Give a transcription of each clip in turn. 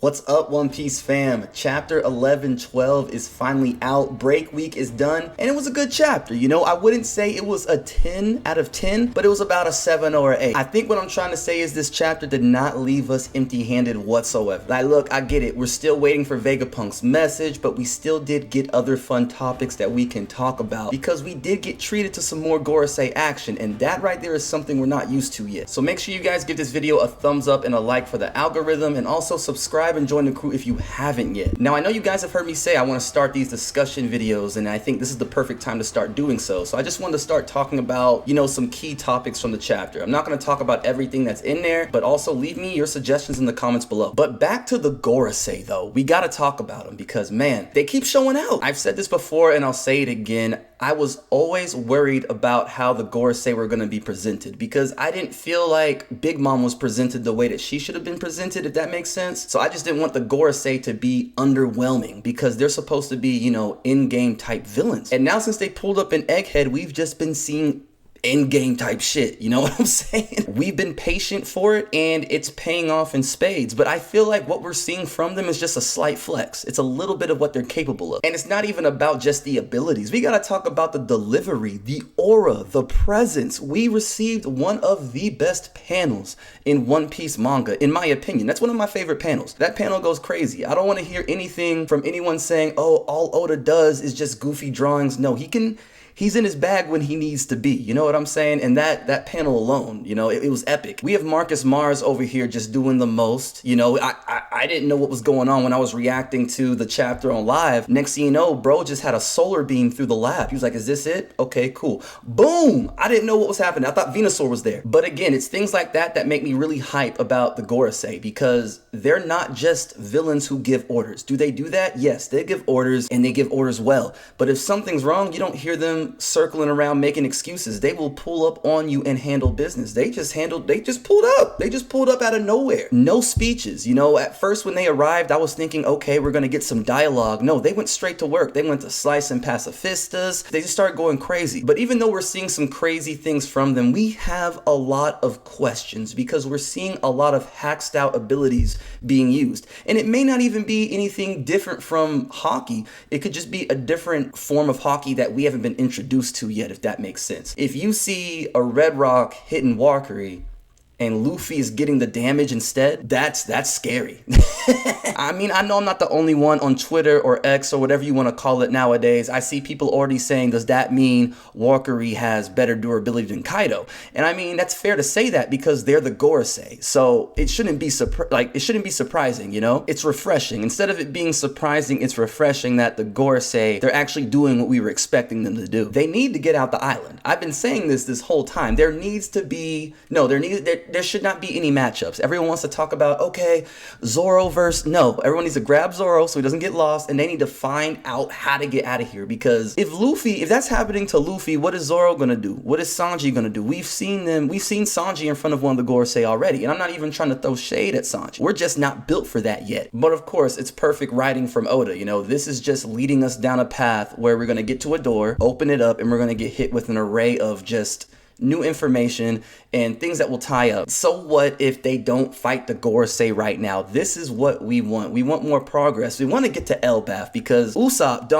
What's up, One Piece fam? Chapter 11-12 is finally out. Break week is done, and it was a good chapter. You know, I wouldn't say it was a 10 out of 10, but it was about a 7 or an 8. I think what I'm trying to say is this chapter did not leave us empty-handed whatsoever. Like, look, I get it. We're still waiting for Vegapunk's message, but we still did get other fun topics that we can talk about because we did get treated to some more Gorosei action, and that right there is something we're not used to yet. So make sure you guys give this video a thumbs up and a like for the algorithm, and also subscribe and join the crew if you haven't yet. Now, I know you guys have heard me say I want to start these discussion videos, and I think this is the perfect time to start doing so. So I just wanted to start talking about, you know, some key topics from the chapter. I'm not going to talk about everything that's in there, but also leave me your suggestions in the comments below. But back to the Gorosei though, we got to talk about them because, man, they keep showing out. I've said this before and I'll say it again. I was always worried about how the Gorosei were going to be presented because I didn't feel like Big Mom was presented the way that she should have been presented, if that makes sense. So I just didn't want the Gorosei to be underwhelming because they're supposed to be, you know, in-game type villains. And now since they pulled up in Egghead, we've just been seeing in-game type shit, you know what I'm saying? We've been patient for it and it's paying off in spades, but I feel like what we're seeing from them is just a slight flex. It's a little bit of what they're capable of. And it's not even about just the abilities. We gotta talk about the delivery, the aura, the presence. We received one of the best panels in One Piece manga, in my opinion. That's one of my favorite panels. That panel goes crazy. I don't want to hear anything from anyone saying, oh, all Oda does is just goofy drawings. No, he's in his bag when he needs to be, you know what I'm saying? And that panel alone, you know, it was epic. We have Marcus Mars over here just doing the most. You know, I didn't know what was going on when I was reacting to the chapter on live. Next thing you know, bro just had a solar beam through the lab. He was like, is this it? Okay, cool. Boom! I didn't know what was happening. I thought Venusaur was there. But again, it's things like that that make me really hype about the Gorosei because they're not just villains who give orders. Do they do that? Yes, they give orders and they give orders well. But if something's wrong, you don't hear them circling around making excuses. They will pull up on you and handle business. They just pulled up. They just pulled up out of nowhere. No speeches. You know, at first when they arrived, I was thinking, okay, we're going to get some dialogue. No, they went straight to work. They went to slice and pacifistas. They just started going crazy. But even though we're seeing some crazy things from them, we have a lot of questions because we're seeing a lot of hacked out abilities being used. And it may not even be anything different from hockey. It could just be a different form of hockey that we haven't been introduced to yet, if that makes sense. If you see a Red Rock hitting Walkery and Luffy is getting the damage instead, that's scary. I mean, I know I'm not the only one on Twitter or X or whatever you want to call it nowadays. I see people already saying, does that mean Walkery has better durability than Kaido? And I mean, that's fair to say that because they're the Gorosei. So it shouldn't be surprising, you know? It's refreshing. Instead of it being surprising, it's refreshing that the Gorosei, they're actually doing what we were expecting them to do. They need to get out the island. I've been saying this whole time. There should not be any matchups. Everyone wants to talk about, okay, Zoro versus, no, everyone needs to grab Zoro so he doesn't get lost, and they need to find out how to get out of here because if that's happening to Luffy, what is Zoro gonna do? What is Sanji gonna do? We've seen Sanji in front of one of the Gorosei already, and I'm not even trying to throw shade at Sanji. We're just not built for that yet. But of course, it's perfect writing from Oda, you know, this is just leading us down a path where we're gonna get to a door, open it up, and we're gonna get hit with an array of just new information and things that will tie up. So what if they don't fight the Gorosei right now? This is what we want. We want more progress. We want to get to Elbaf because Usopp,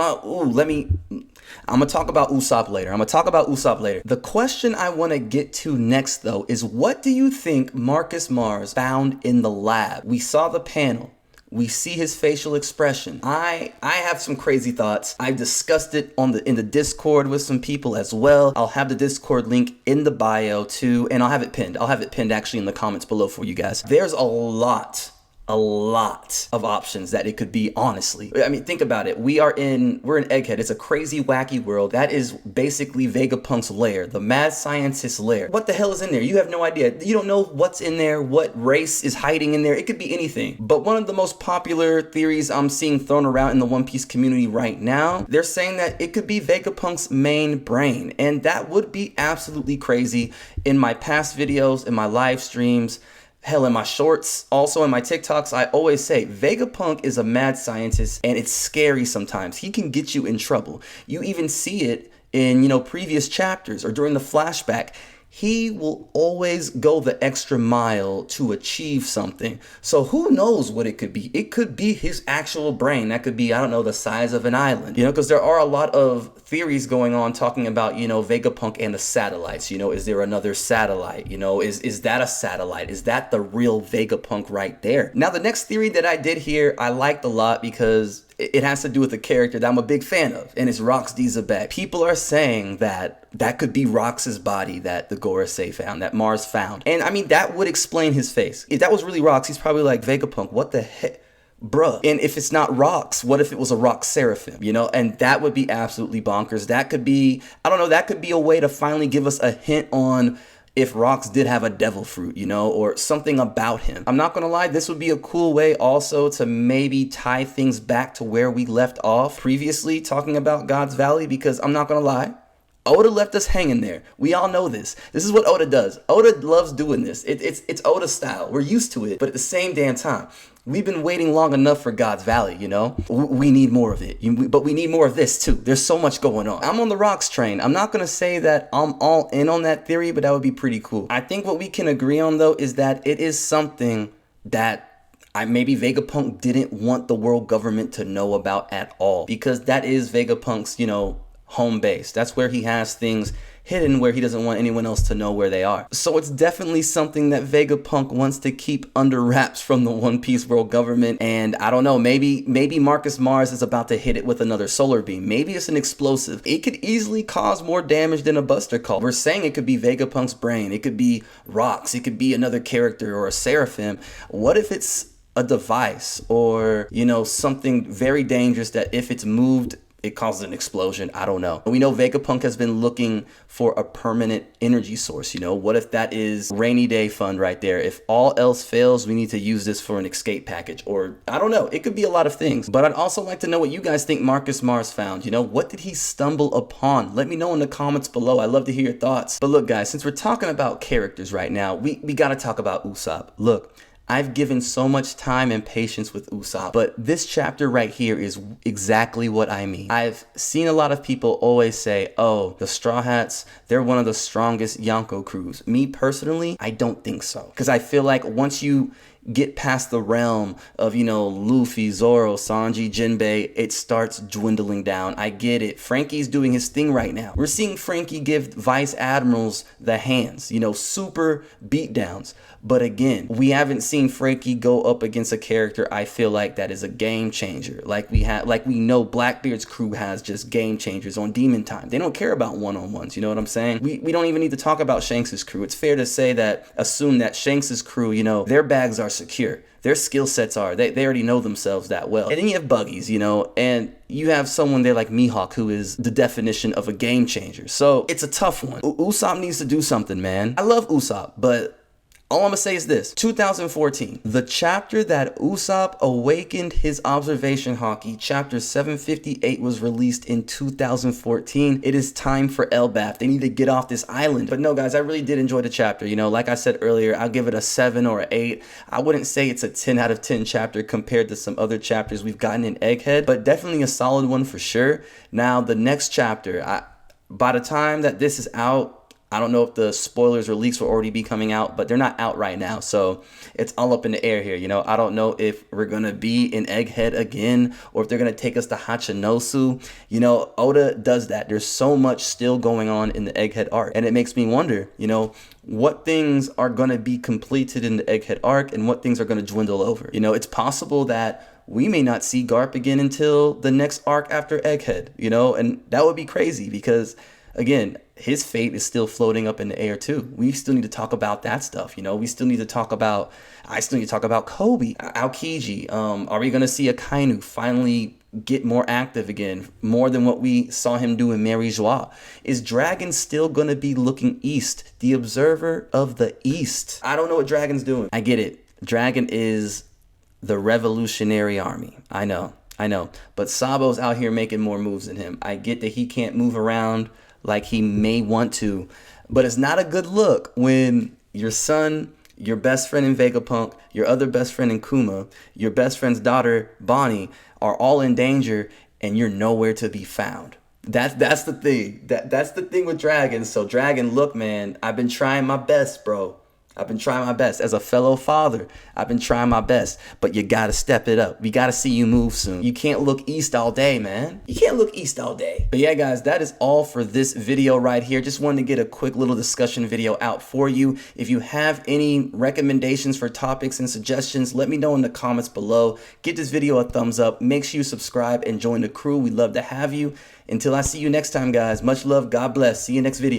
I'm going to talk about Usopp later. The question I want to get to next though is, what do you think Marcus Mars found in the lab? We saw the panel. We see his facial expression. I have some crazy thoughts. I've discussed it in the Discord with some people as well. I'll have the Discord link in the bio too, and I'll have it pinned. I'll have it pinned actually in the comments below for you guys. There's a lot of options that it could be, honestly. I mean, think about it. We're in Egghead. It's a crazy, wacky world. That is basically Vegapunk's lair, the mad scientist's lair. What the hell is in there? You have no idea. You don't know what's in there, what race is hiding in there. It could be anything. But one of the most popular theories I'm seeing thrown around in the One Piece community right now, they're saying that it could be Vegapunk's main brain. And that would be absolutely crazy. In my past videos, in my live streams, hell, in my shorts, also in my TikToks, I always say Vegapunk is a mad scientist and it's scary sometimes. He can get you in trouble. You even see it in, you know, previous chapters or during the flashback. he will always go the extra mile to achieve something. So who knows what it could be? It could be his actual brain. That could be, I don't know, the size of an island. Because there are a lot of theories going on talking about, Vegapunk and the satellites. Is there another satellite? Is that a satellite? Is that the real Vegapunk right there? Now, the next theory that I did here, I liked a lot because it has to do with a character that I'm a big fan of, and it's Rox D. Zebek. People are saying that could be Rox's body that the Gorosei found, that Mars found. And I mean, that would explain his face. If that was really Rox, he's probably like, Vegapunk, what the heck? Bruh. And if it's not Rox, what if it was a Rox Seraphim, And that would be absolutely bonkers. That could be, I don't know, that could be a way to finally give us a hint on if Rox did have a devil fruit, or something about him. I'm not gonna lie, this would be a cool way also to maybe tie things back to where we left off previously talking about God's Valley, because I'm not gonna lie, Oda left us hanging there. We all know this. This is what Oda does. Oda loves doing this. It's Oda style. We're used to it, but at the same damn time, we've been waiting long enough for God's Valley, We need more of it, but we need more of this too. There's so much going on. I'm on the Rox train. I'm not going to say that I'm all in on that theory, but that would be pretty cool. I think what we can agree on, though, is that it is something that maybe Vegapunk didn't want the world government to know about at all, because that is Vegapunk's, home base. That's where he has things hidden, where he doesn't want anyone else to know where they are. So it's definitely something that Vegapunk wants to keep under wraps from the One Piece world government. And I don't know, maybe Marcus Mars is about to hit it with another solar beam. Maybe it's an explosive. It could easily cause more damage than a Buster Call. We're saying it could be Vegapunk's brain. It could be Rox. It could be another character or a Seraphim. What if it's a device or, something very dangerous that if it's moved, it causes an explosion? I don't know. We know Vegapunk has been looking for a permanent energy source. What if that is rainy day fund right there? If all else fails, we need to use this for an escape package, or I don't know. It could be a lot of things. But I'd also like to know what you guys think Marcus Mars found. What did he stumble upon? Let me know in the comments below. I'd love to hear your thoughts. But look, guys, since we're talking about characters right now, we got to talk about Usopp. Look, I've given so much time and patience with Usopp, but this chapter right here is exactly what I mean. I've seen a lot of people always say, oh, the Straw Hats, they're one of the strongest Yonko crews. Me personally, I don't think so. Because I feel like once you get past the realm of, Luffy, Zoro, Sanji, Jinbei, it starts dwindling down. I get it. Frankie's doing his thing right now. We're seeing Frankie give vice admirals the hands, super beatdowns. But again, we haven't seen Frankie go up against a character I feel like that is a game changer. Like we know Blackbeard's crew has just game changers on Demon Time. They don't care about one-on-ones, you know what I'm saying? We don't even need to talk about Shanks's crew. It's fair to say assume that Shanks's crew, their bags are secure. Their skill sets are. They already know themselves that well. And then you have Buggies, and you have someone there like Mihawk who is the definition of a game changer. So it's a tough one. Usopp needs to do something, man. I love Usopp, but all I'm gonna say is this: 2014, the chapter that Usopp awakened his observation haki, chapter 758, was released in 2014. It is time for Elbaf. They need to get off this island. But no, guys, I really did enjoy the chapter. Like I said earlier, I'll give it a 7 or an 8. I wouldn't say it's a 10 out of 10 chapter compared to some other chapters we've gotten in Egghead, but definitely a solid one for sure. Now, the next chapter, by the time that this is out, I don't know if the spoilers or leaks will already be coming out, but they're not out right now. So it's all up in the air here. I don't know if we're going to be in Egghead again or if they're going to take us to Hachinosu. Oda does that. There's so much still going on in the Egghead arc. And it makes me wonder, what things are going to be completed in the Egghead arc and what things are going to dwindle over. It's possible that we may not see Garp again until the next arc after Egghead, and that would be crazy because, again, his fate is still floating up in the air too. We still need to talk about that stuff. I still need to talk about Kobe, Aokiji. Are we going to see Akainu finally get more active again, more than what we saw him do in Mary Joie? Is Dragon still going to be looking east, the observer of the east? I don't know what Dragon's doing. I get it. Dragon is the revolutionary army. I know. But Sabo's out here making more moves than him. I get that he can't move around like he may want to, but it's not a good look when your son, your best friend in Vegapunk, your other best friend in Kuma, your best friend's daughter, Bonnie, are all in danger and you're nowhere to be found. That's the thing. That's the thing with Dragon. So Dragon, look, man, I've been trying my best, bro. I've been trying my best as a fellow father. I've been trying my best, but you gotta step it up. We gotta see you move soon. You can't look east all day, man. You can't look east all day. But yeah, guys, that is all for this video right here. Just wanted to get a quick little discussion video out for you. If you have any recommendations for topics and suggestions, let me know in the comments below. Give this video a thumbs up. Make sure you subscribe and join the crew. We'd love to have you. Until I see you next time, guys, much love. God bless. See you next video.